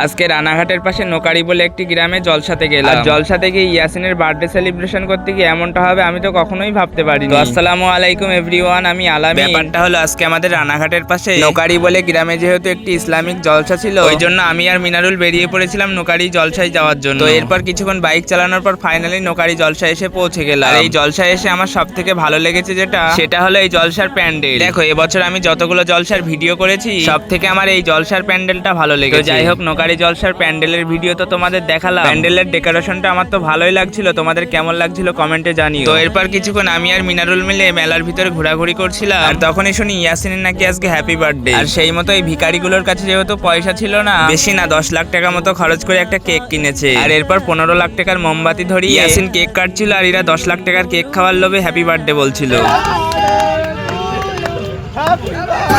আজকে রানাঘাটের পাশে নোকারি বলে একটি গ্রামে জলসাতে গেলাম। আর জলসাতে গিয়ে ইয়াসিনের বার্থডে সেলিব্রেশন করতে গিয়ে এমনটা হবে আমি তো কখনোই ভাবতে পারিনি। আসসালামু আলাইকুম এভরিওয়ান, আমি আলামি। ব্যাপারটা হলো আজকে আমাদের রানাঘাটের পাশে নোকারি বলে গ্রামে যেহেতু একটি ইসলামিক জলসা ছিল, ওই জন্য আমি আর মিনারুল বেরিয়ে পড়েছিলাম নোকারি জলসায় যাওয়ার জন্য। তো এরপর কিছুক্ষণ বাইক চালানোর পর ফাইনালি নোকারি জলসায় এসে পৌঁছে গেলাম। আর এই জলসায় এসে আমার সব থেকে ভালো লেগেছে সেটা হলো এই জলসার প্যান্ডেল। দেখো এবছর আমি যতগুলো জলসার ভিডিও করেছি সব থেকে আমার এই জলসার প্যান্ডেলটা ভালো লেগেছে। যাই হোক, নোকারি জলসার প্যান্ডেলের ভিডিও তো তোমাদের দেখালাম। প্যান্ডেলের ডেকোরেশনটা আমার তো ভালোই লাগছিল, তোমাদের কেমন লাগছিল কমেন্টে জানিও। তো এরপর কিছুক্ষণ আমি আর মিনারুল মিলে মেলার ভিতরে ঘোরাঘুরি করছিলাম। আর তখনই শুনি ইয়াসিনের নাকি আজকে হ্যাপি বার্থডে। আর সেই মতো এই ভিখারিগুলোর কাছে যেহেতু পয়সা ছিল না, বেশি না 10 লাখ টাকা মতো খরচ করে একটা কেক কিনেছে। আর এরপর 15 লাখ টাকার মোমবাতি ধরিয়ে ইয়াসিন কেক কাটছিল, আর এরা 10 লাখ টাকার কেক খাওয়ার লোভে হ্যাপি বার্থডে বলছিল। Happy birthday!